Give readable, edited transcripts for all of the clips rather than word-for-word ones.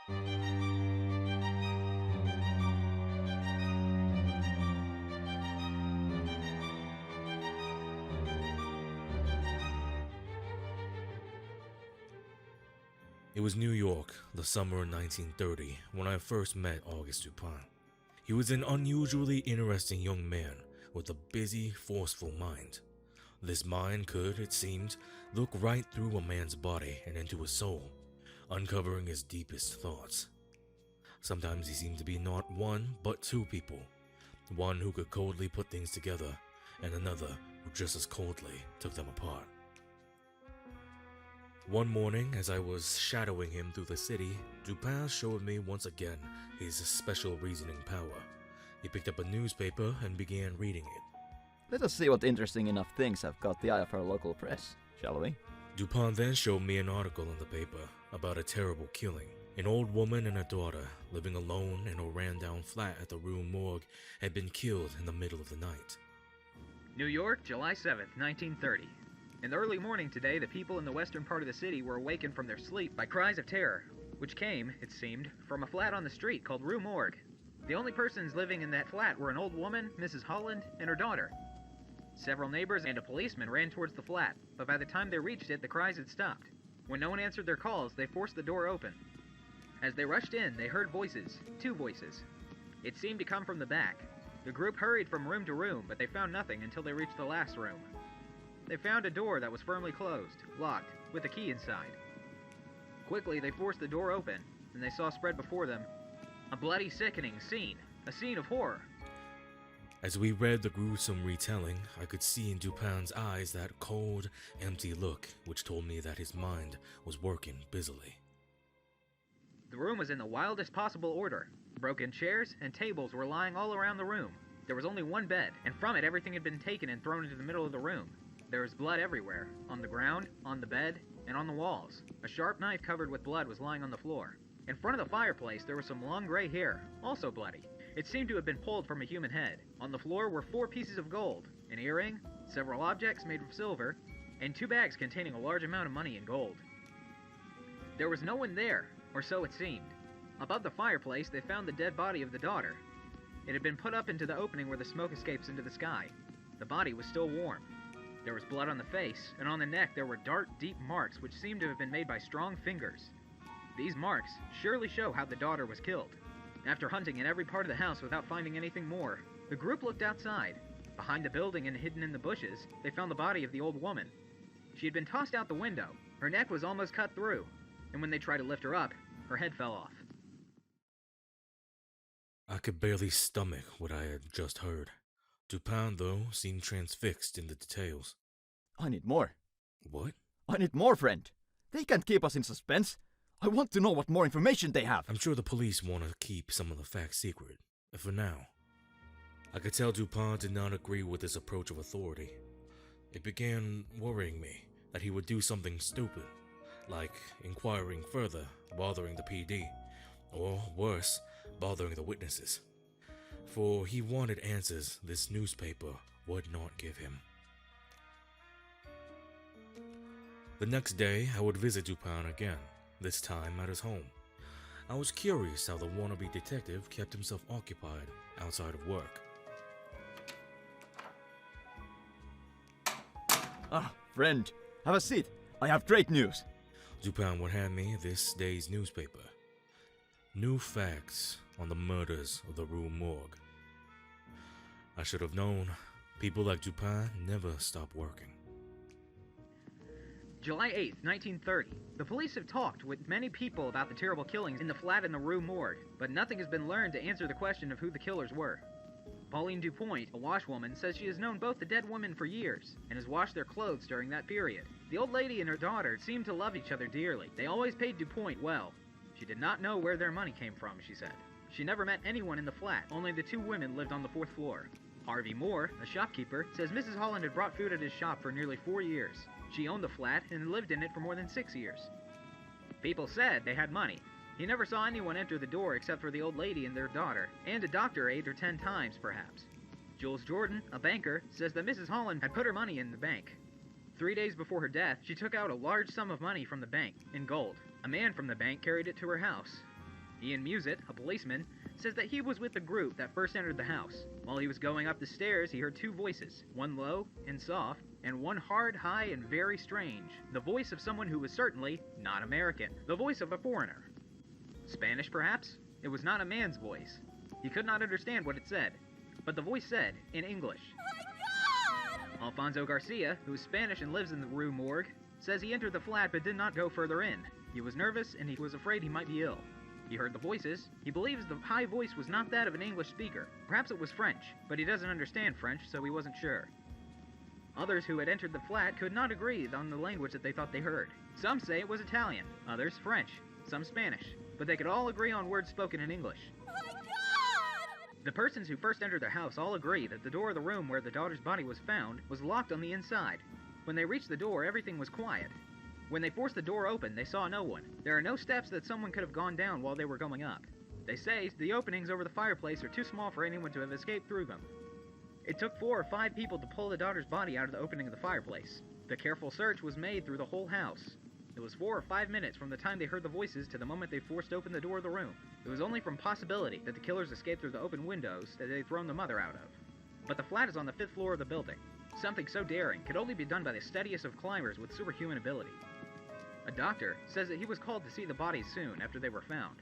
It was New York, the summer of 1930, when I first met Auguste Dupin. He was an unusually interesting young man with a busy, forceful mind. This mind could, it seemed, look right through a man's body and into his soul, uncovering his deepest thoughts. Sometimes he seemed to be not one, but two people. One who could coldly put things together, and another who just as coldly took them apart. One morning, as I was shadowing him through the city, Dupin showed me once again his special reasoning power. He picked up a newspaper and began reading it. Let us see what interesting enough things have caught the eye of our local press, shall we? Dupin then showed me an article in the paper about a terrible killing. An old woman and her daughter, living alone in a ran-down flat at the Rue Morgue, had been killed in the middle of the night. New York, July 7th, 1930. In the early morning today, the people in the western part of the city were awakened from their sleep by cries of terror, which came, it seemed, from a flat on the street called Rue Morgue. The only persons living in that flat were an old woman, Mrs. Holland, and her daughter. Several neighbors and a policeman ran towards the flat, but by the time they reached it, the cries had stopped. When no one answered their calls, they forced the door open. As they rushed in, they heard voices, two voices. It seemed to come from the back. The group hurried from room to room, but they found nothing until they reached the last room. They found a door that was firmly closed, locked, with a key inside. Quickly, they forced the door open, and they saw spread before them a bloody, sickening scene, a scene of horror. As we read the gruesome retelling, I could see in Dupin's eyes that cold, empty look which told me that his mind was working busily. The room was in the wildest possible order. Broken chairs and tables were lying all around the room. There was only one bed, and from it everything had been taken and thrown into the middle of the room. There was blood everywhere, on the ground, on the bed, and on the walls. A sharp knife covered with blood was lying on the floor. In front of the fireplace there was some long gray hair, also bloody. It seemed to have been pulled from a human head. On the floor were 4 pieces of gold, an earring, several objects made of silver, and 2 bags containing a large amount of money in gold. There was no one there, or so it seemed. Above the fireplace they found the dead body of the daughter. It had been put up into the opening where the smoke escapes into the sky. The body was still warm. There was blood on the face, and on the neck there were dark, deep marks which seemed to have been made by strong fingers. These marks surely show how the daughter was killed. After hunting in every part of the house without finding anything more, the group looked outside. Behind the building and hidden in the bushes, they found the body of the old woman. She had been tossed out the window. Her neck was almost cut through, and when they tried to lift her up, her head fell off. I could barely stomach what I had just heard. Dupin, though, seemed transfixed in the details. I need more. What? I need more, friend. They can't keep us in suspense. I want to know what more information they have. I'm sure the police want to keep some of the facts secret, for now. I could tell Dupin did not agree with this approach of authority. It began worrying me that he would do something stupid, like inquiring further, bothering the PD, or worse, bothering the witnesses. For he wanted answers this newspaper would not give him. The next day, I would visit Dupin again, this time at his home. I was curious how the wannabe detective kept himself occupied outside of work. Ah, friend, have a seat. I have great news. Dupin would hand me this day's newspaper. New facts on the murders of the Rue Morgue. I should have known. People like Dupin never stop working. July 8th, 1930. The police have talked with many people about the terrible killings in the flat in the Rue Morgue, but nothing has been learned to answer the question of who the killers were. Pauline Dupont, a washwoman, says she has known both the dead women for years and has washed their clothes during that period. The old lady and her daughter seemed to love each other dearly. They always paid Dupont well. She did not know where their money came from, she said. She never met anyone in the flat, only the 2 women lived on the 4th floor. Harvey Moore, a shopkeeper, says Mrs. Holland had brought food at his shop for nearly 4 years. She owned the flat and lived in it for more than 6 years. People said they had money. He never saw anyone enter the door except for the old lady and their daughter, and a doctor 8 or 10 times, perhaps. Jules Jordan, a banker, says that Mrs. Holland had put her money in the bank. 3 days before her death, she took out a large sum of money from the bank, in gold. A man from the bank carried it to her house. Ian Musit, a policeman, says that he was with the group that first entered the house. While he was going up the stairs, he heard two voices, one low and soft, and one hard, high, and very strange. The voice of someone who was certainly not American. The voice of a foreigner. Spanish, perhaps? It was not a man's voice. He could not understand what it said, but the voice said, in English. Alfonso Garcia, who is Spanish and lives in the Rue Morgue, says he entered the flat but did not go further in. He was nervous and he was afraid he might be ill. He heard the voices. He believes the high voice was not that of an English speaker. Perhaps it was French, but he doesn't understand French, so he wasn't sure. Others who had entered the flat could not agree on the language that they thought they heard. Some say it was Italian, others French, some Spanish, but they could all agree on words spoken in English. The persons who first entered the house all agree that the door of the room where the daughter's body was found was locked on the inside. When they reached the door, everything was quiet. When they forced the door open, they saw no one. There are no steps that someone could have gone down while they were going up. They say the openings over the fireplace are too small for anyone to have escaped through them. It took 4 or 5 people to pull the daughter's body out of the opening of the fireplace. The careful search was made through the whole house. It was 4 or 5 minutes from the time they heard the voices to the moment they forced open the door of the room. It was only from possibility that the killers escaped through the open windows that they'd thrown the mother out of. But the flat is on the 5th floor of the building. Something so daring could only be done by the steadiest of climbers with superhuman ability. A doctor says that he was called to see the bodies soon after they were found.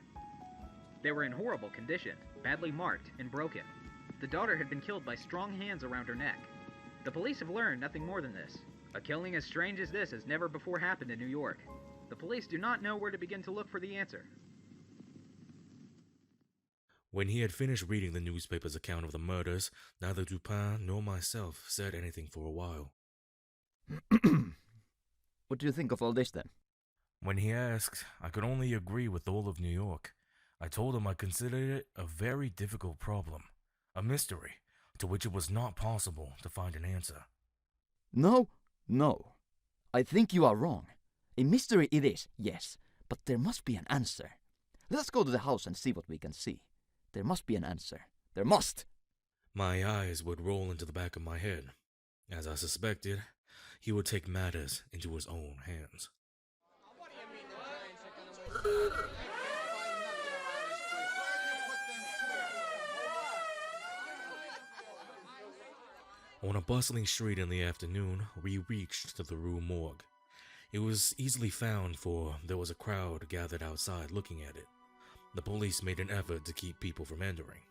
They were in horrible condition, badly marked and broken. The daughter had been killed by strong hands around her neck. The police have learned nothing more than this. A killing as strange as this has never before happened in New York. The police do not know where to begin to look for the answer. When he had finished reading the newspaper's account of the murders, neither Dupin nor myself said anything for a while. What do you think of all this then? When he asked, I could only agree with all of New York. I told him I considered it a very difficult problem, a mystery, to which it was not possible to find an answer. No. I think you are wrong. A mystery it is, yes, but there must be an answer. Let us go to the house and see what we can see. There must be an answer. There must! My eyes would roll into the back of my head. As I suspected, he would take matters into his own hands. On a bustling street in the afternoon, we reached to the Rue Morgue. It was easily found, for there was a crowd gathered outside looking at it. The police made an effort to keep people from entering.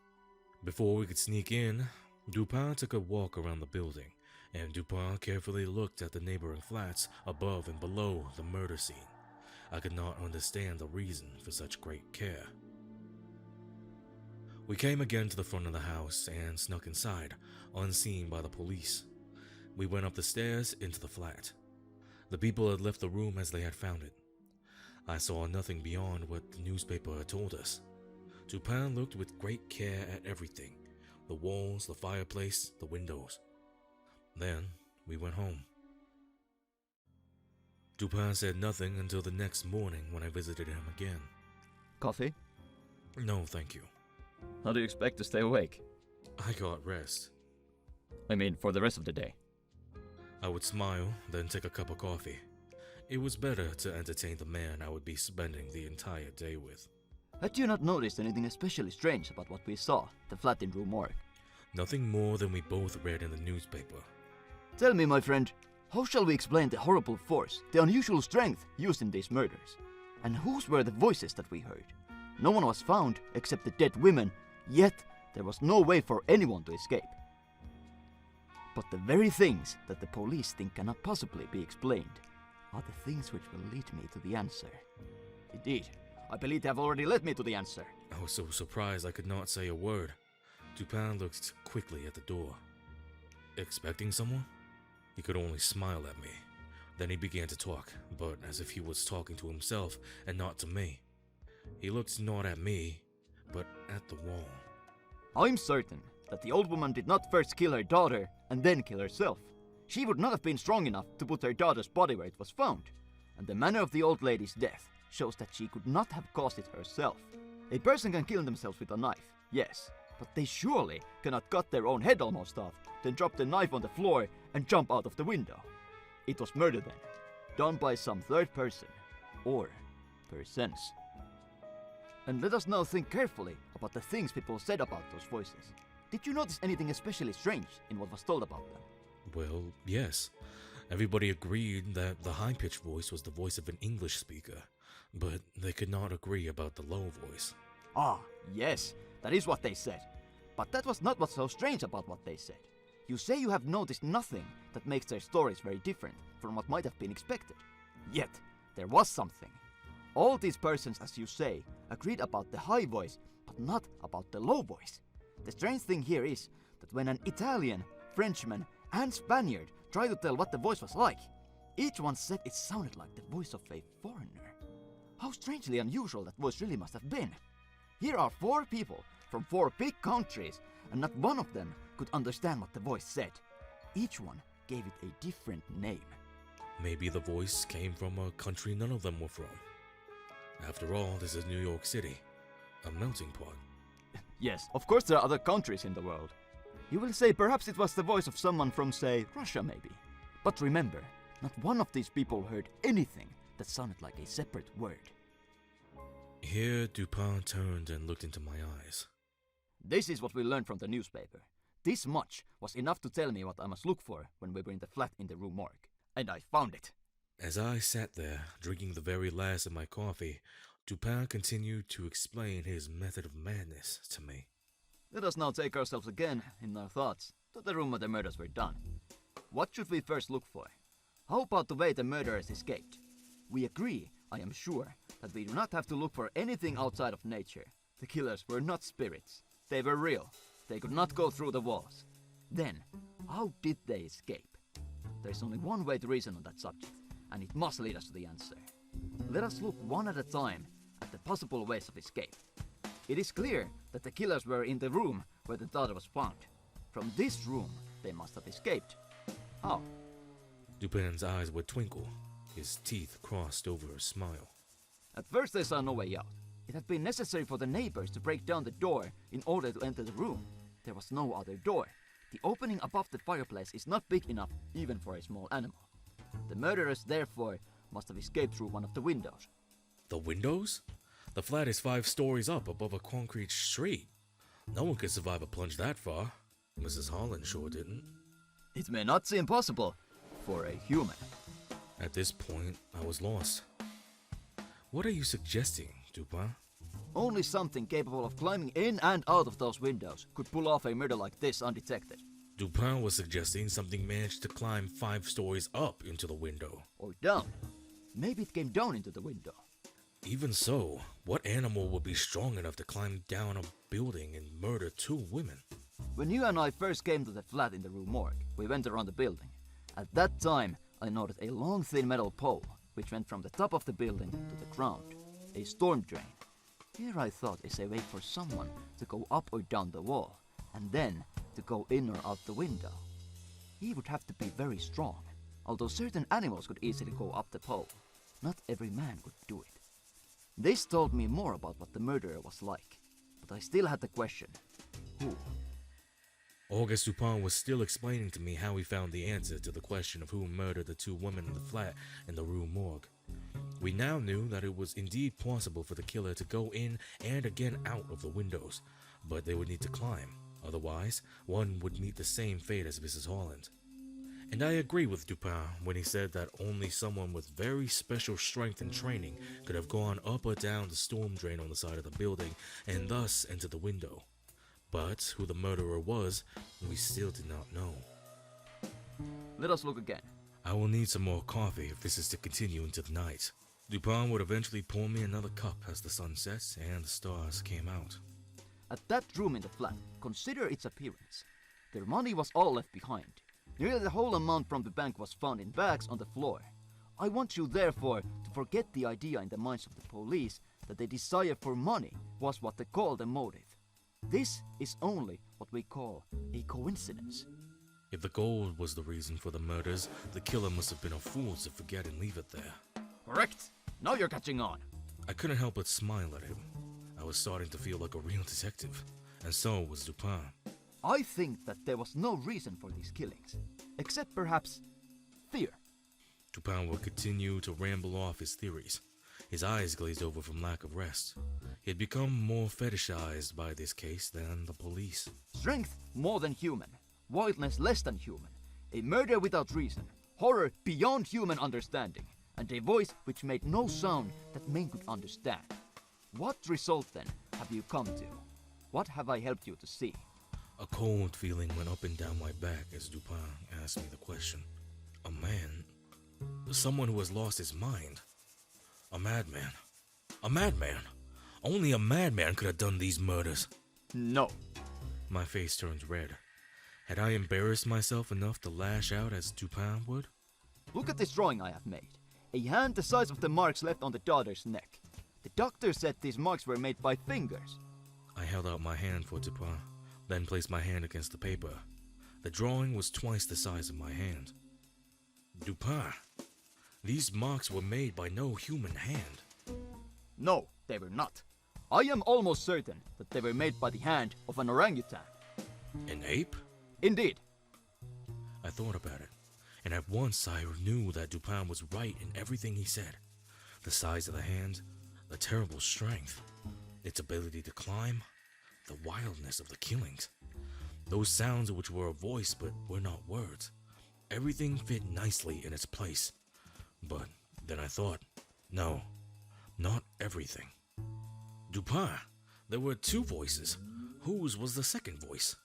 Before we could sneak in, Dupin took a walk around the building, and Dupin carefully looked at the neighboring flats above and below the murder scene. I could not understand the reason for such great care. We came again to the front of the house and snuck inside, unseen by the police. We went up the stairs into the flat. The people had left the room as they had found it. I saw nothing beyond what the newspaper had told us. Dupin looked with great care at everything, the walls, the fireplace, the windows. Then we went home. Dupin said nothing until the next morning when I visited him again. Coffee? No, thank you. How do you expect to stay awake? I got rest. I mean, for the rest of the day. I would smile, then take a cup of coffee. It was better to entertain the man I would be spending the entire day with. Had you not noticed anything especially strange about what we saw, the flat in Rue Morgue? Nothing more than we both read in the newspaper. Tell me, my friend, how shall we explain the horrible force, the unusual strength used in these murders? And whose were the voices that we heard? No one was found except the dead women, yet there was no way for anyone to escape. But the very things that the police think cannot possibly be explained are the things which will lead me to the answer. Indeed, I believe they have already led me to the answer. I was so surprised I could not say a word. Dupin looked quickly at the door. Expecting someone? He could only smile at me. Then he began to talk, but as if he was talking to himself and not to me. He looked not at me, but at the wall. I'm certain that the old woman did not first kill her daughter and then kill herself. She would not have been strong enough to put her daughter's body where it was found, and the manner of the old lady's death shows that she could not have caused it herself. A person can kill themselves with a knife, yes, but they surely cannot cut their own head almost off, then drop the knife on the floor and jump out of the window. It was murder then, done by some third person, or persons. And let us now think carefully about the things people said about those voices. Did you notice anything especially strange in what was told about them? Well, yes. Everybody agreed that the high-pitched voice was the voice of an English speaker, but they could not agree about the low voice. Ah, yes, that is what they said. But that was not what's so strange about what they said. You say you have noticed nothing that makes their stories very different from what might have been expected. Yet, there was something. All these persons, as you say, agreed about the high voice, but not about the low voice. The strange thing here is that when an Italian, Frenchman, and Spaniard tried to tell what the voice was like, each one said it sounded like the voice of a foreigner. How strangely unusual that voice really must have been. Here are 4 people from 4 big countries, and not one of them could understand what the voice said. Each one gave it a different name. Maybe the voice came from a country none of them were from. After all, this is New York City, a melting pot. Yes, of course there are other countries in the world. You will say perhaps it was the voice of someone from, say, Russia maybe. But remember, not one of these people heard anything that sounded like a separate word. Here, Dupin turned and looked into my eyes. This is what we learned from the newspaper. This much was enough to tell me what I must look for when we were in the flat in the Rue Morgue. And I found it. As I sat there, drinking the very last of my coffee, Dupin continued to explain his method of madness to me. Let us now take ourselves again, in our thoughts, to the room where the murders were done. What should we first look for? How about the way the murderers escaped? We agree, I am sure, that we do not have to look for anything outside of nature. The killers were not spirits. They were real. They could not go through the walls. Then, how did they escape? There's only one way to reason on that subject, and it must lead us to the answer. Let us look one at a time at the possible ways of escape. It is clear that the killers were in the room where the daughter was found. From this room, they must have escaped. How? Dupin's eyes would twinkle. His teeth crossed over a smile. At first they saw no way out. It had been necessary for the neighbors to break down the door in order to enter the room. There was no other door. The opening above the fireplace is not big enough even for a small animal. The murderers, therefore, must have escaped through one of the windows. The windows? The flat is 5 stories up above a concrete street. No one could survive a plunge that far. Mrs. Holland sure didn't. It may not seem possible for a human. At this point, I was lost. What are you suggesting, Dupin? Only something capable of climbing in and out of those windows could pull off a murder like this undetected. Dupin was suggesting something managed to climb 5 stories up into the window. Or down. Maybe it came down into the window. Even so, what animal would be strong enough to climb down a building and murder 2 women? When you and I first came to the flat in the Rue Morgue, we went around the building. At that time, I noted a long thin metal pole, which went from the top of the building to the ground. A storm drain. Here I thought is a way for someone to go up or down the wall, and then to go in or out the window. He would have to be very strong, although certain animals could easily go up the pole. Not every man could do it. This told me more about what the murderer was like, but I still had the question, who? Auguste Dupin was still explaining to me how he found the answer to the question of who murdered the 2 women in the flat in the Rue Morgue. We now knew that it was indeed possible for the killer to go in and again out of the windows, but they would need to climb. Otherwise, one would meet the same fate as Mrs. Holland. And I agree with Dupin when he said that only someone with very special strength and training could have gone up or down the storm drain on the side of the building and thus entered the window. But who the murderer was, we still did not know. Let us look again. I will need some more coffee if this is to continue into the night. Dupin would eventually pour me another cup as the sun set and the stars came out. At that room in the flat, consider its appearance. Their money was all left behind. Nearly the whole amount from the bank was found in bags on the floor. I want you therefore to forget the idea in the minds of the police that the desire for money was what they call the motive. This is only what we call a coincidence. If the gold was the reason for the murders, the killer must have been a fool to forget and leave it there. Correct. Now you're catching on. I couldn't help but smile at him. I was starting to feel like a real detective, and so was Dupin. I think that there was no reason for these killings, except perhaps fear. Dupin would continue to ramble off his theories. His eyes glazed over from lack of rest. He had become more fetishized by this case than the police. Strength more than human, wildness less than human, a murder without reason, horror beyond human understanding, and a voice which made no sound that men could understand. What result then have you come to? What have I helped you to see? A cold feeling went up and down my back as Dupin asked me the question. A man? Someone who has lost his mind? A madman? A madman? Only a madman could have done these murders. No. My face turned red. Had I embarrassed myself enough to lash out as Dupin would? Look at this drawing I have made. A hand the size of the marks left on the daughter's neck. The doctor said these marks were made by fingers. I held out my hand for Dupin, then placed my hand against the paper. The drawing was twice the size of my hand. Dupin, these marks were made by no human hand. No, they were not. I am almost certain that they were made by the hand of an orangutan. An ape? Indeed. I thought about it, and at once I knew that Dupin was right in everything he said. The size of the hand, the terrible strength, its ability to climb, the wildness of the killings. Those sounds which were a voice but were not words. Everything fit nicely in its place. But then I thought, no, not everything. Dupin, there were two voices. Whose was the second voice?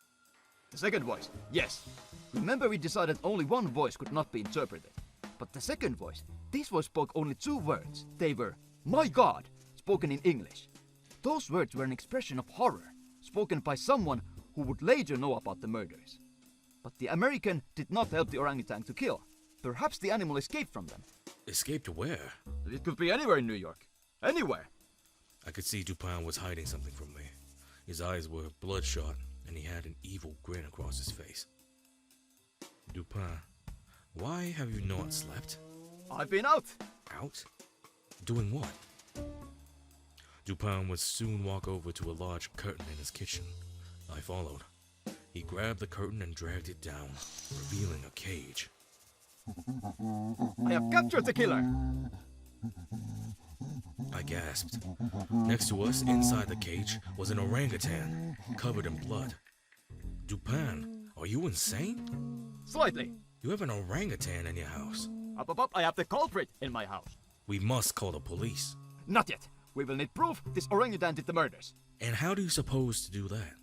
The second voice, yes. Remember we decided only one voice could not be interpreted. But the second voice, this voice spoke only two words. They were, "My God," spoken in English. Those words were an expression of horror, spoken by someone who would later know about the murders. But the American did not help the orangutan to kill. Perhaps the animal escaped from them. Escaped where? It could be anywhere in New York. Anywhere. I could see Dupin was hiding something from me. His eyes were bloodshot, and he had an evil grin across his face. Dupin, why have you not slept? I've been out. Out? Doing what? Dupin would soon walk over to a large curtain in his kitchen. I followed. He grabbed the curtain and dragged it down, revealing a cage. I have captured the killer. I gasped. Next to us, inside the cage, was an orangutan, covered in blood. Dupin, are you insane? Slightly. You have an orangutan in your house. Up, I have the culprit in my house. We must call the police. Not yet. We will need proof this orangutan did the murders. And how do you suppose to do that?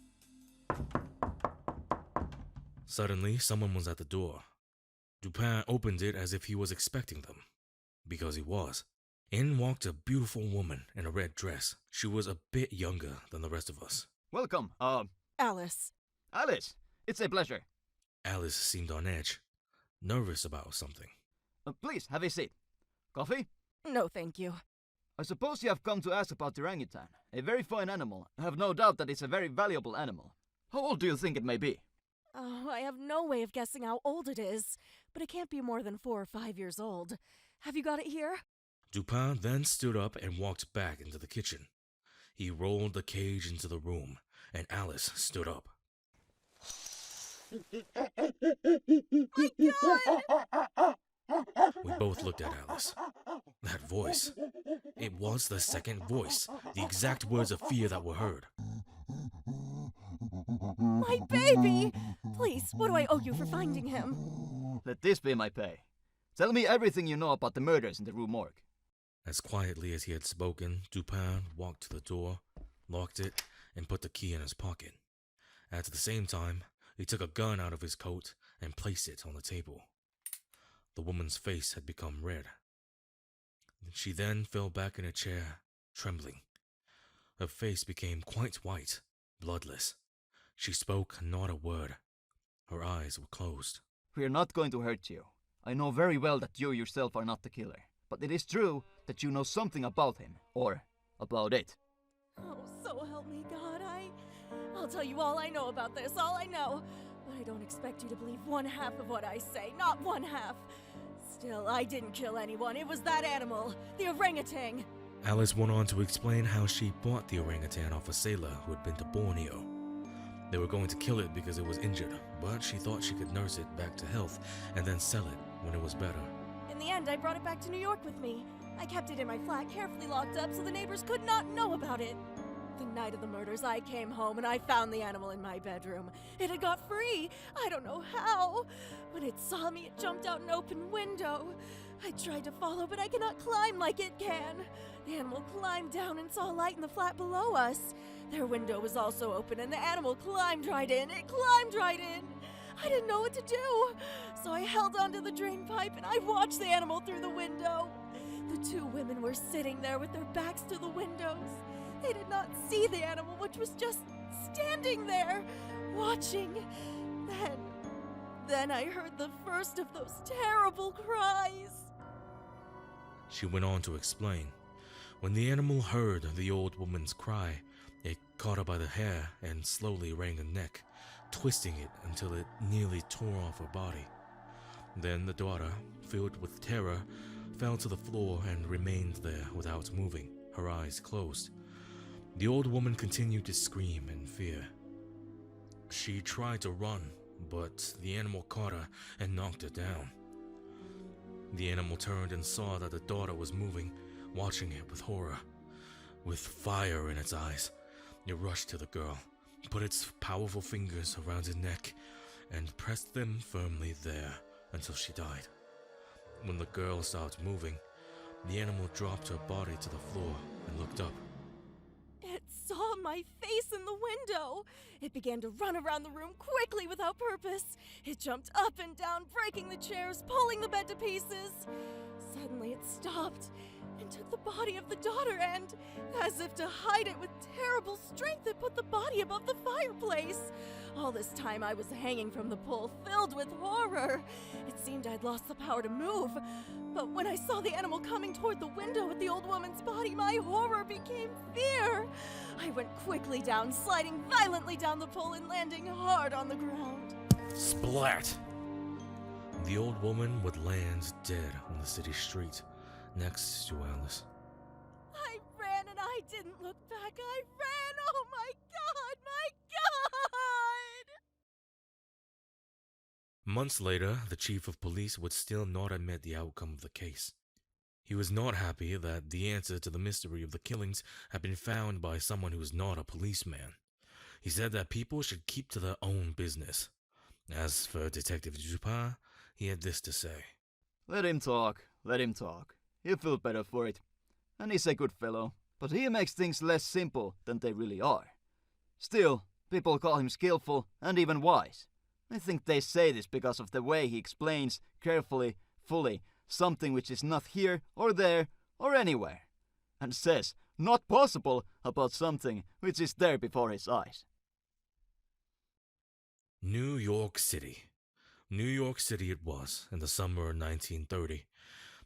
Suddenly, someone was at the door. Dupin opened it as if he was expecting them. Because he was. In walked a beautiful woman in a red dress. She was a bit younger than the rest of us. Welcome, Alice. Alice. It's a pleasure. Alice seemed on edge, nervous about something. Please, have a seat. Coffee? No, thank you. I suppose you have come to ask about the orangutan. A very fine animal. I have no doubt that it's a very valuable animal. How old do you think it may be? Oh, I have no way of guessing how old it is, but it can't be more than 4 or 5 years old. Have you got it here? Dupin then stood up and walked back into the kitchen. He rolled the cage into the room, and Alice stood up. My God! We both looked at Alice. That voice. It was the second voice, the exact words of fear that were heard. My baby! Please, what do I owe you for finding him? Let this be my pay. Tell me everything you know about the murders in the Rue Morgue. As quietly as he had spoken, Dupin walked to the door, locked it, and put the key in his pocket. At the same time, he took a gun out of his coat and placed it on the table. The woman's face had become red. She then fell back in a chair, trembling. Her face became quite white, bloodless. She spoke not a word. Her eyes were closed. We are not going to hurt you. I know very well that you yourself are not the killer. But it is true that you know something about him, or about it. Oh, so help me, God. I'll tell you all I know about this, all I know. But I don't expect you to believe one half of what I say, not one half. Still, I didn't kill anyone. It was that animal, the orangutan. Alice went on to explain how she bought the orangutan off a sailor who had been to Borneo. They were going to kill it because it was injured, but she thought she could nurse it back to health and then sell it when it was better. In the end, I brought it back to New York with me. I kept it in my flat, carefully locked up so the neighbors could not know about it. The night of the murders, I came home and I found the animal in my bedroom. It had got free. I don't know how. When it saw me, it jumped out an open window. I tried to follow, but I cannot climb like it can. The animal climbed down and saw a light in the flat below us. Their window was also open, and the animal climbed right in. It climbed right in. I didn't know what to do, so I held onto the drain pipe and I watched the animal through the window. The two women were sitting there with their backs to the windows. They did not see the animal, which was just standing there, watching. Then I heard the first of those terrible cries. She went on to explain. When the animal heard the old woman's cry, it caught her by the hair and slowly wrung her neck, twisting it until it nearly tore off her body. Then the daughter, filled with terror, fell to the floor and remained there without moving, her eyes closed. The old woman continued to scream in fear. She tried to run, but the animal caught her and knocked her down. The animal turned and saw that the daughter was moving, watching it with horror. With fire in its eyes, it rushed to the girl, put its powerful fingers around her neck, and pressed them firmly there until she died. When the girl stopped moving, the animal dropped her body to the floor and looked up. It saw my face in the window. It began to run around the room quickly without purpose. It jumped up and down, breaking the chairs, pulling the bed to pieces. Suddenly it stopped and took the body of the daughter and, as if to hide it with terrible strength, it put the body above the fireplace. All this time I was hanging from the pole, filled with horror. It seemed I'd lost the power to move. But when I saw the animal coming toward the window with the old woman's body, my horror became fear. I went quickly down, sliding violently down the pole and landing hard on the ground. Splat! The old woman would land dead on the city street, next to Alice. I ran and I didn't look back. I ran! Oh my God! My God! Months later, the chief of police would still not admit the outcome of the case. He was not happy that the answer to the mystery of the killings had been found by someone who was not a policeman. He said that people should keep to their own business. As for Detective Dupin, he had this to say. Let him talk. He'll feel better for it. And he's a good fellow, but he makes things less simple than they really are. Still, people call him skillful and even wise. I think they say this because of the way he explains, carefully, fully, something which is not here or there or anywhere, and says not possible about something which is there before his eyes. New York City. New York City it was, in the summer of 1930.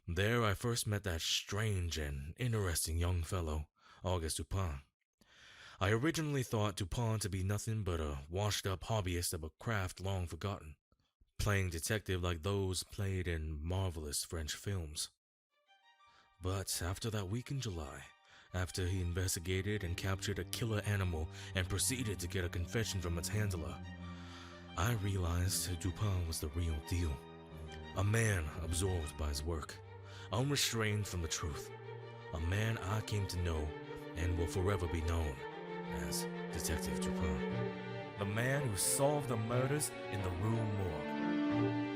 There I first met that strange and interesting young fellow, Auguste Dupin. I originally thought Dupin to be nothing but a washed-up hobbyist of a craft long forgotten, playing detective like those played in marvelous French films. But after that week in July, after he investigated and captured a killer animal and proceeded to get a confession from its handler, I realized Dupin was the real deal. A man absorbed by his work, unrestrained from the truth. A man I came to know and will forever be known as Detective Dupin. The man who solved the murders in the Rue Morgue.